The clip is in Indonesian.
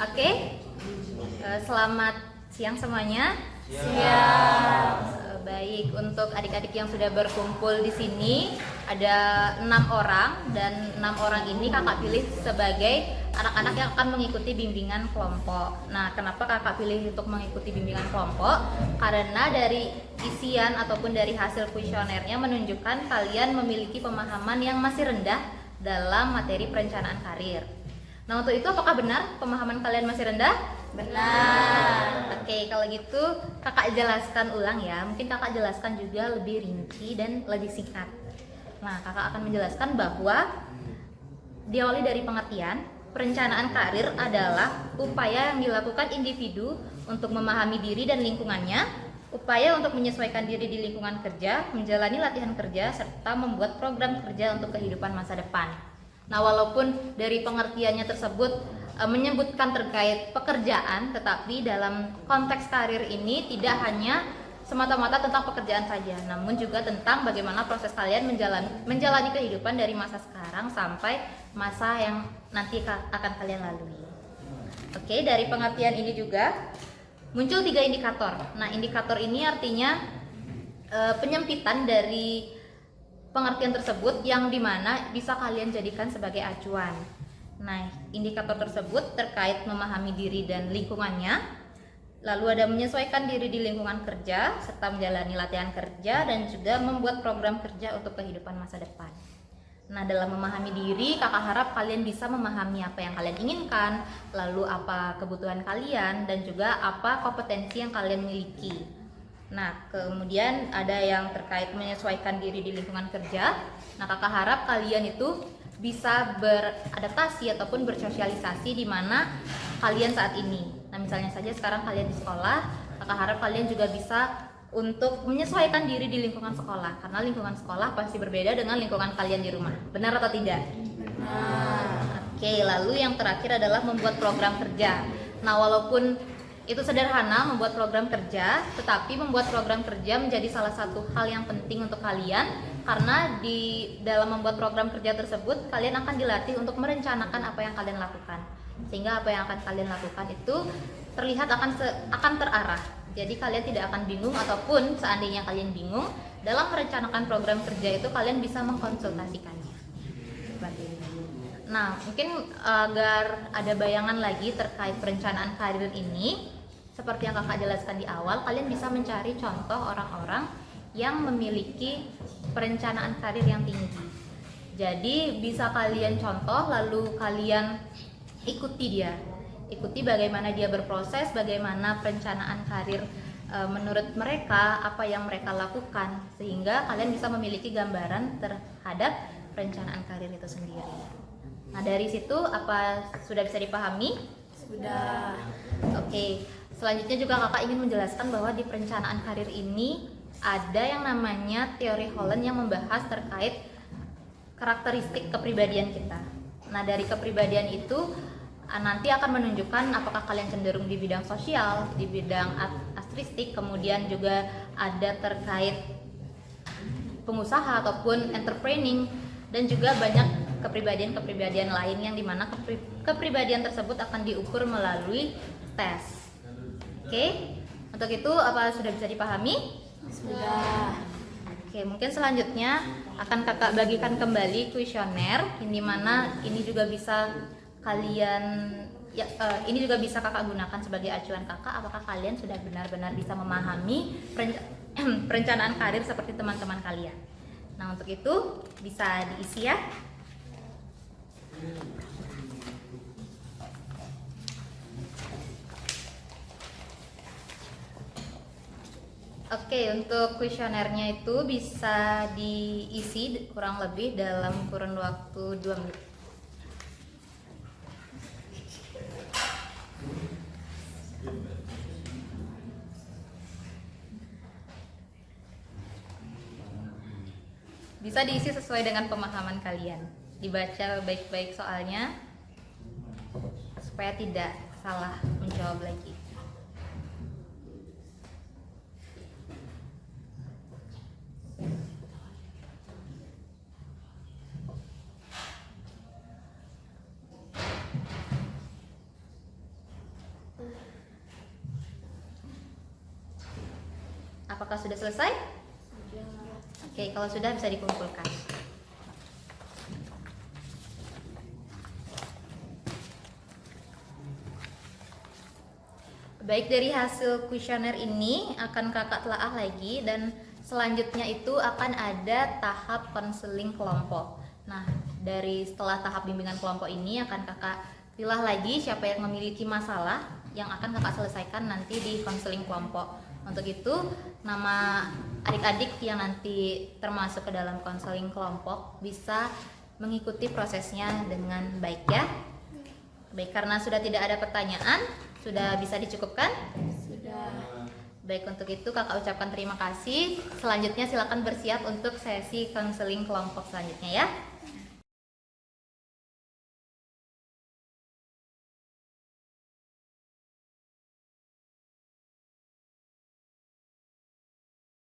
Oke, selamat siang semuanya. Siap. Baik, untuk adik-adik yang sudah berkumpul di sini ada 6 orang dan 6 orang ini kakak pilih sebagai anak-anak yang akan mengikuti bimbingan kelompok. Nah, kenapa kakak pilih untuk mengikuti bimbingan kelompok? Karena dari isian ataupun dari hasil kuesionernya menunjukkan kalian memiliki pemahaman yang masih rendah dalam materi perencanaan karir. Nah, untuk itu apakah benar pemahaman kalian masih rendah? Benar. Oke, kalau gitu kakak jelaskan ulang ya. Mungkin kakak jelaskan juga lebih rinci dan lebih singkat. Nah, kakak akan menjelaskan bahwa diawali dari pengertian, perencanaan karir adalah upaya yang dilakukan individu untuk memahami diri dan lingkungannya, upaya untuk menyesuaikan diri di lingkungan kerja, menjalani latihan kerja, serta membuat program kerja untuk kehidupan masa depan. Nah, walaupun dari pengertiannya tersebut menyebutkan terkait pekerjaan, tetapi dalam konteks karir ini tidak hanya semata-mata tentang pekerjaan saja, namun juga tentang bagaimana proses kalian menjalani kehidupan dari masa sekarang sampai masa yang nanti akan kalian lalui. Oke, dari pengertian ini juga muncul 3 indikator. Nah, indikator ini artinya penyempitan dari pengertian tersebut yang dimana bisa kalian jadikan sebagai acuan. Nah, indikator tersebut terkait memahami diri dan lingkungannya, lalu ada menyesuaikan diri di lingkungan kerja, serta menjalani latihan kerja, dan juga membuat program kerja untuk kehidupan masa depan. Nah, dalam memahami diri, kakak harap kalian bisa memahami apa yang kalian inginkan, lalu apa kebutuhan kalian, dan juga apa kompetensi yang kalian miliki. Nah, kemudian ada yang terkait menyesuaikan diri di lingkungan kerja. Nah, kakak harap kalian itu bisa beradaptasi ataupun bersosialisasi di mana kalian saat ini. Nah, misalnya saja sekarang kalian di sekolah, kakak harap kalian juga bisa untuk menyesuaikan diri di lingkungan sekolah, karena lingkungan sekolah pasti berbeda dengan lingkungan kalian di rumah. Benar atau tidak? Benar. Oke, lalu yang terakhir adalah membuat program kerja. Nah, walaupun itu sederhana membuat program kerja, tetapi membuat program kerja menjadi salah satu hal yang penting untuk kalian, karena di dalam membuat program kerja tersebut kalian akan dilatih untuk merencanakan apa yang kalian lakukan, sehingga apa yang akan kalian lakukan itu terlihat akan terarah. Jadi kalian tidak akan bingung, ataupun seandainya kalian bingung dalam merencanakan program kerja itu kalian bisa mengkonsultasikannya. Seperti itu. Nah, mungkin agar ada bayangan lagi terkait perencanaan karir ini, seperti yang kakak jelaskan di awal, kalian bisa mencari contoh orang-orang yang memiliki perencanaan karir yang tinggi. Jadi bisa kalian contoh, lalu kalian ikuti dia. Ikuti bagaimana dia berproses, bagaimana perencanaan karir menurut mereka, apa yang mereka lakukan, sehingga kalian bisa memiliki gambaran terhadap perencanaan karir itu sendiri. Nah, dari situ apa sudah bisa dipahami? Sudah. Oke, selanjutnya juga kakak ingin menjelaskan bahwa di perencanaan karir ini ada yang namanya teori Holland yang membahas terkait karakteristik kepribadian kita. Nah, dari kepribadian itu nanti akan menunjukkan apakah kalian cenderung di bidang sosial, di bidang artistik, kemudian juga ada terkait pengusaha ataupun entrepreneuring, dan juga banyak kepribadian-kepribadian lain yang dimana kepribadian tersebut akan diukur melalui tes. Oke, untuk itu apa sudah bisa dipahami? Sudah. Oke, mungkin selanjutnya akan kakak bagikan kembali kuesioner, ini mana ini juga bisa kalian ini juga bisa kakak gunakan sebagai acuan kakak apakah kalian sudah benar-benar bisa memahami perencanaan karir seperti teman-teman kalian. Nah, untuk itu bisa diisi ya. Oke, untuk kuesionernya itu bisa diisi kurang lebih dalam kurun waktu 2 menit. Bisa diisi sesuai dengan pemahaman kalian. Dibaca baik-baik soalnya supaya tidak salah menjawab lagi. apakah sudah selesai? Oke, kalau sudah bisa dikumpulkan. Baik, dari hasil kuesioner ini akan kakak telaah lagi, dan selanjutnya itu akan ada tahap konseling kelompok. Nah, dari setelah tahap bimbingan kelompok ini akan kakak pilah lagi siapa yang memiliki masalah yang akan kakak selesaikan nanti di konseling kelompok. Untuk itu, nama adik-adik yang nanti termasuk ke dalam konseling kelompok bisa mengikuti prosesnya dengan baik ya. Baik, karena sudah tidak ada pertanyaan, sudah bisa dicukupkan? Sudah. Baik, untuk itu kakak ucapkan terima kasih. Selanjutnya silakan bersiap untuk sesi konseling kelompok selanjutnya ya.